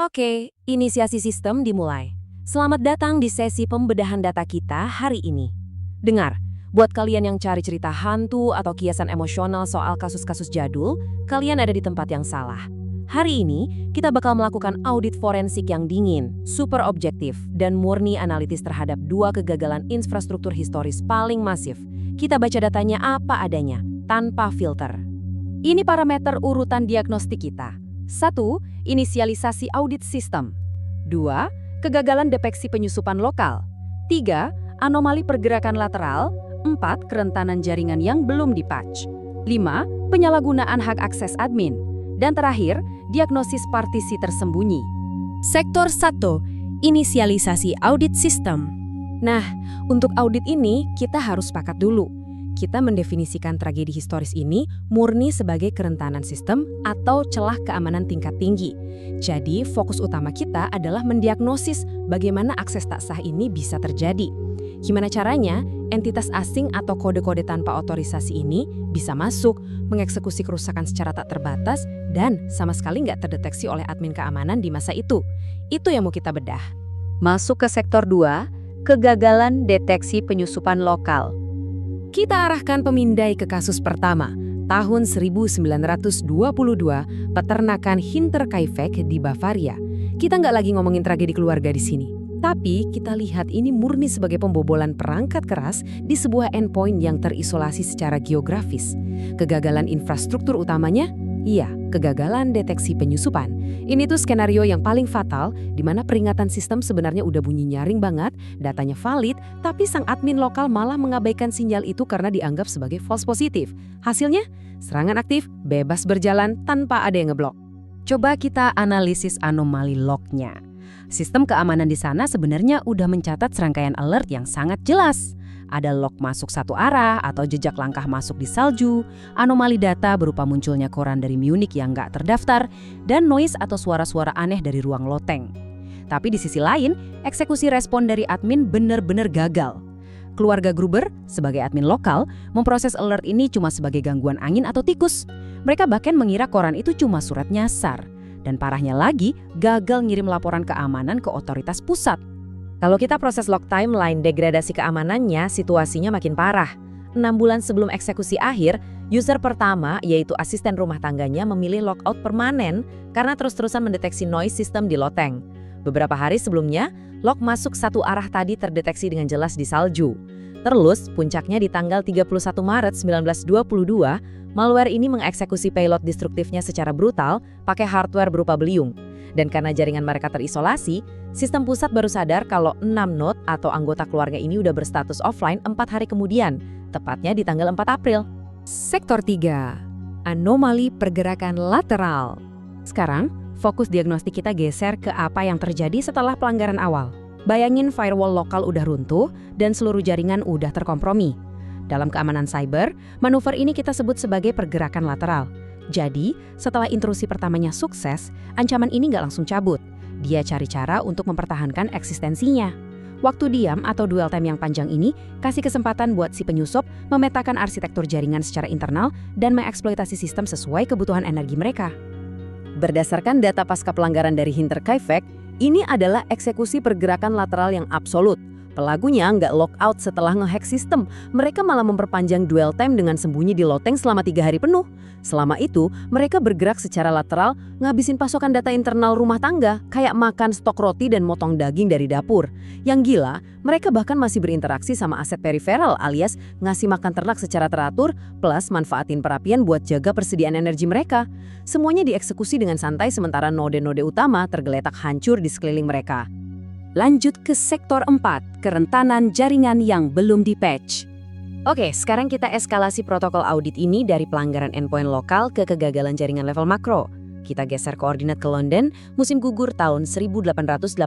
Oke, inisiasi sistem dimulai. Selamat datang di sesi pembedahan data kita hari ini. Dengar, buat kalian yang cari cerita hantu atau kiasan emosional soal kasus-kasus jadul, kalian ada di tempat yang salah. Hari ini, kita bakal melakukan audit forensik yang dingin, super objektif, dan murni analitis terhadap dua kegagalan infrastruktur historis paling masif. Kita baca datanya apa adanya, tanpa filter. Ini parameter urutan diagnostik kita. 1. Inisialisasi audit sistem. 2. Kegagalan deteksi penyusupan lokal. 3. Anomali pergerakan lateral. 4. Kerentanan jaringan yang belum dipatch. 5. Penyalahgunaan hak akses admin. Dan terakhir, diagnosis partisi tersembunyi. Sektor 1. Inisialisasi audit sistem. Nah, untuk audit ini kita harus sepakat dulu. Kita mendefinisikan tragedi historis ini murni sebagai kerentanan sistem atau celah keamanan tingkat tinggi. Jadi, fokus utama kita adalah mendiagnosis bagaimana akses tak sah ini bisa terjadi. Gimana caranya entitas asing atau kode-kode tanpa otorisasi ini bisa masuk, mengeksekusi kerusakan secara tak terbatas, dan sama sekali nggak terdeteksi oleh admin keamanan di masa itu. Itu yang mau kita bedah. Masuk ke sektor 2, kegagalan deteksi penyusupan lokal. Kita arahkan pemindai ke kasus pertama, tahun 1922, peternakan Hinterkaifeck di Bavaria. Kita nggak lagi ngomongin tragedi keluarga di sini. Tapi kita lihat ini murni sebagai pembobolan perangkat keras di sebuah endpoint yang terisolasi secara geografis. Kegagalan infrastruktur utamanya? Iya, kegagalan deteksi penyusupan. Ini tuh skenario yang paling fatal, di mana peringatan sistem sebenarnya udah bunyi nyaring banget, datanya valid, tapi sang admin lokal malah mengabaikan sinyal itu karena dianggap sebagai false positif. Hasilnya, serangan aktif bebas berjalan tanpa ada yang ngeblok. Coba kita analisis anomali lognya. Sistem keamanan di sana sebenarnya udah mencatat serangkaian alert yang sangat jelas. Ada log masuk satu arah atau jejak langkah masuk di salju, anomali data berupa munculnya koran dari Munich yang nggak terdaftar, dan noise atau suara-suara aneh dari ruang loteng. Tapi di sisi lain, eksekusi respon dari admin benar-benar gagal. Keluarga Gruber, sebagai admin lokal, memproses alert ini cuma sebagai gangguan angin atau tikus. Mereka bahkan mengira koran itu cuma surat nyasar. Dan parahnya lagi, gagal ngirim laporan keamanan ke otoritas pusat. Kalau kita proses log timeline degradasi keamanannya, situasinya makin parah. 6 bulan sebelum eksekusi akhir, user pertama, yaitu asisten rumah tangganya, memilih logout permanen karena terus-terusan mendeteksi noise system di loteng. Beberapa hari sebelumnya, log masuk satu arah tadi terdeteksi dengan jelas di salju. Terus, puncaknya di tanggal 31 Maret 1922, malware ini mengeksekusi payload destruktifnya secara brutal pakai hardware berupa beliung. Dan karena jaringan mereka terisolasi, sistem pusat baru sadar kalau 6 node atau anggota keluarga ini udah berstatus offline 4 hari kemudian, tepatnya di tanggal 4 April. Sektor 3. Anomali pergerakan lateral. Sekarang, fokus diagnostik kita geser ke apa yang terjadi setelah pelanggaran awal. Bayangin firewall lokal udah runtuh dan seluruh jaringan udah terkompromi. Dalam keamanan cyber, manuver ini kita sebut sebagai pergerakan lateral. Jadi, setelah intrusi pertamanya sukses, ancaman ini nggak langsung cabut. Dia cari cara untuk mempertahankan eksistensinya. Waktu diam atau dwell time yang panjang ini kasih kesempatan buat si penyusup memetakan arsitektur jaringan secara internal dan mengeksploitasi sistem sesuai kebutuhan energi mereka. Berdasarkan data pasca pelanggaran dari Hinterkaifeck, ini adalah eksekusi pergerakan lateral yang absolut. Pelakunya nggak logout setelah ngehack sistem, mereka malah memperpanjang dwell time dengan sembunyi di loteng selama 3 hari penuh. Selama itu, mereka bergerak secara lateral, ngabisin pasokan data internal rumah tangga, kayak makan stok roti dan motong daging dari dapur. Yang gila, mereka bahkan masih berinteraksi sama aset periferal alias ngasih makan ternak secara teratur, plus manfaatin perapian buat jaga persediaan energi mereka. Semuanya dieksekusi dengan santai sementara node-node utama tergeletak hancur di sekeliling mereka. Lanjut ke sektor 4, kerentanan jaringan yang belum dipatch. Oke, sekarang kita eskalasi protokol audit ini dari pelanggaran endpoint lokal ke kegagalan jaringan level makro. Kita geser koordinat ke London, musim gugur tahun 1888.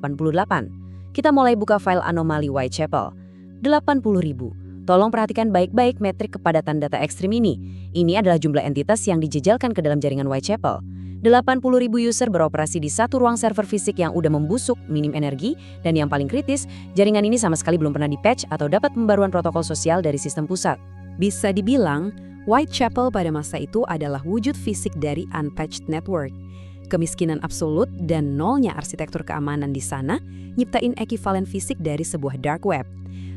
Kita mulai buka file anomali Whitechapel. 80.000. Tolong perhatikan baik-baik metrik kepadatan data ekstrim ini. Ini adalah jumlah entitas yang dijejalkan ke dalam jaringan Whitechapel. 80.000 user beroperasi di satu ruang server fisik yang udah membusuk, minim energi, dan yang paling kritis, jaringan ini sama sekali belum pernah di-patch atau dapat pembaruan protokol sosial dari sistem pusat. Bisa dibilang, Whitechapel pada masa itu adalah wujud fisik dari unpatched network. kemiskinan absolut, dan nolnya arsitektur keamanan di sana nyiptain ekivalen fisik dari sebuah dark web.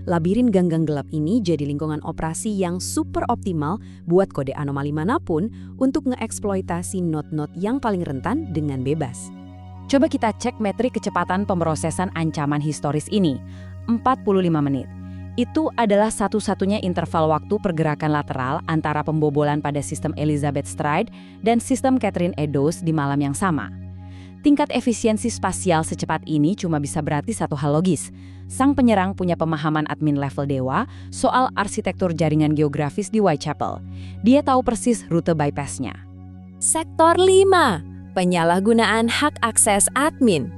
Labirin gang-gang gelap ini jadi lingkungan operasi yang super optimal buat kode anomali manapun untuk ngeeksploitasi node-node yang paling rentan dengan bebas. Coba kita cek metrik kecepatan pemrosesan ancaman historis ini, 45 menit. Itu adalah satu-satunya interval waktu pergerakan lateral antara pembobolan pada sistem Elizabeth Stride dan sistem Catherine Eddowes di malam yang sama. Tingkat efisiensi spasial secepat ini cuma bisa berarti satu hal logis. Sang penyerang punya pemahaman admin level dewa soal arsitektur jaringan geografis di Whitechapel. Dia tahu persis rute bypass-nya. Sektor 5. Penyalahgunaan hak akses admin.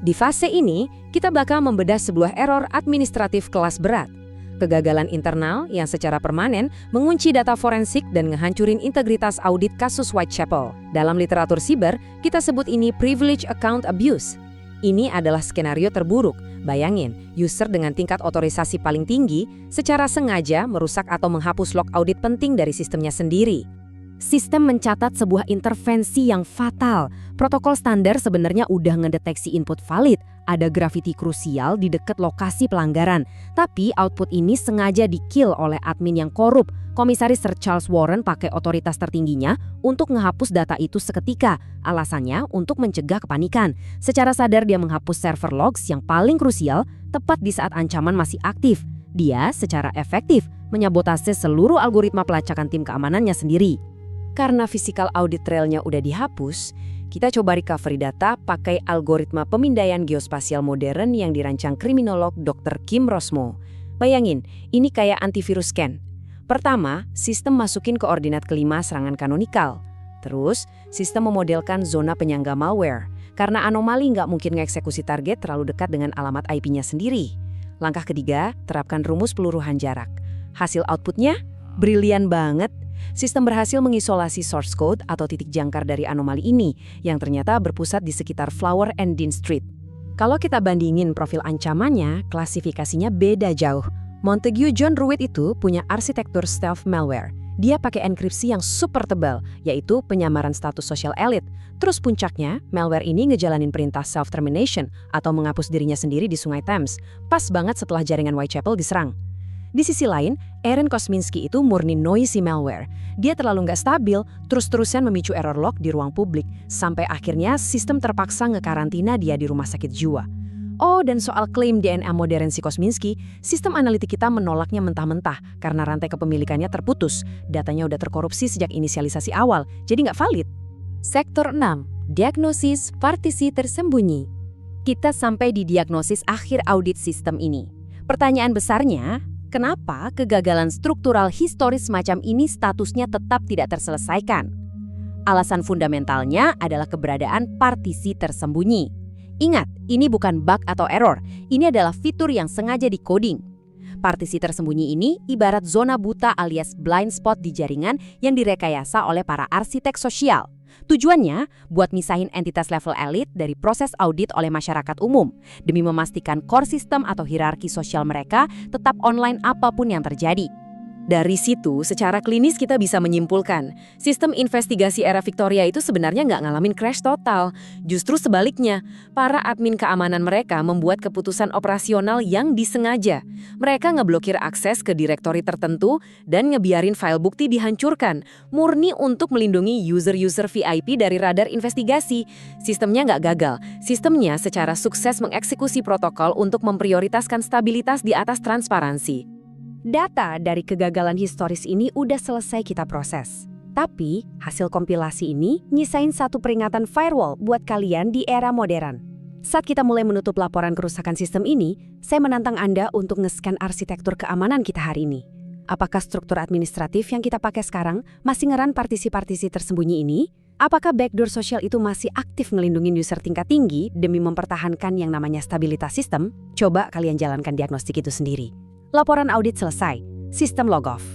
Di fase ini, kita bakal membedah sebuah error administratif kelas berat. Kegagalan internal yang secara permanen mengunci data forensik dan ngehancurin integritas audit kasus Whitechapel. Dalam literatur siber, kita sebut ini privilege account abuse. Ini adalah skenario terburuk. Bayangin, user dengan tingkat otorisasi paling tinggi secara sengaja merusak atau menghapus log audit penting dari sistemnya sendiri. Sistem mencatat sebuah intervensi yang fatal. Protokol standar sebenarnya udah ngedeteksi input valid, ada grafiti krusial di dekat lokasi pelanggaran. Tapi output ini sengaja di-kill oleh admin yang korup. Komisaris Sir Charles Warren pakai otoritas tertingginya untuk menghapus data itu seketika. Alasannya untuk mencegah kepanikan. Secara sadar dia menghapus server logs yang paling krusial tepat di saat ancaman masih aktif. Dia secara efektif menyabotase seluruh algoritma pelacakan tim keamanannya sendiri. Karena physical audit trail-nya udah dihapus, kita coba recovery data pakai algoritma pemindaian geospasial modern yang dirancang kriminolog Dr. Kim Rosmo. Bayangin, ini kayak antivirus scan. Pertama, sistem masukin koordinat kelima serangan kanonikal. Terus, sistem memodelkan zona penyangga malware. Karena anomali nggak mungkin ngeksekusi target terlalu dekat dengan alamat IP-nya sendiri. Langkah ketiga, terapkan rumus peluruhan jarak. Hasil outputnya, brilian banget. Sistem berhasil mengisolasi source code atau titik jangkar dari anomali ini yang ternyata berpusat di sekitar Flower and Dean Street. Kalau kita bandingin profil ancamannya, klasifikasinya beda jauh. Montague John Ruitt itu punya arsitektur stealth malware. Dia pakai enkripsi yang super tebal, yaitu penyamaran status sosial elit. Terus puncaknya, malware ini ngejalanin perintah self-termination atau menghapus dirinya sendiri di Sungai Thames, pas banget setelah jaringan Whitechapel diserang. Di sisi lain, Aaron Kosminski itu murni noisy malware. Dia terlalu nggak stabil, terus-terusan memicu error log di ruang publik, sampai akhirnya sistem terpaksa ngekarantina dia di rumah sakit jiwa. Oh, dan soal klaim DNA modern si Kosminski, sistem analitik kita menolaknya mentah-mentah karena rantai kepemilikannya terputus. Datanya udah terkorupsi sejak inisialisasi awal, jadi nggak valid. Sektor 6. Diagnosis partisi tersembunyi. Kita sampai di diagnosis akhir audit sistem ini. Pertanyaan besarnya, kenapa kegagalan struktural historis semacam ini statusnya tetap tidak terselesaikan? Alasan fundamentalnya adalah keberadaan partisi tersembunyi. Ingat, ini bukan bug atau error, ini adalah fitur yang sengaja di-coding. Partisi tersembunyi ini ibarat zona buta alias blind spot di jaringan yang direkayasa oleh para arsitek sosial. Tujuannya buat misahin entitas level elit dari proses audit oleh masyarakat umum, demi memastikan core system atau hierarki sosial mereka tetap online apapun yang terjadi. Dari situ, secara klinis kita bisa menyimpulkan, sistem investigasi era Victoria itu sebenarnya nggak ngalamin crash total. Justru sebaliknya, para admin keamanan mereka membuat keputusan operasional yang disengaja. Mereka ngeblokir akses ke direktori tertentu dan ngebiarin file bukti dihancurkan, murni untuk melindungi user-user VIP dari radar investigasi. Sistemnya nggak gagal, sistemnya secara sukses mengeksekusi protokol untuk memprioritaskan stabilitas di atas transparansi. Data dari kegagalan historis ini udah selesai kita proses. Tapi, hasil kompilasi ini nyisain satu peringatan firewall buat kalian di era modern. Saat kita mulai menutup laporan kerusakan sistem ini, saya menantang Anda untuk nge-scan arsitektur keamanan kita hari ini. Apakah struktur administratif yang kita pakai sekarang masih ngeran partisi-partisi tersembunyi ini? Apakah backdoor sosial itu masih aktif ngelindungin user tingkat tinggi demi mempertahankan yang namanya stabilitas sistem? Coba kalian jalankan diagnostik itu sendiri. Laporan audit selesai, sistem log off.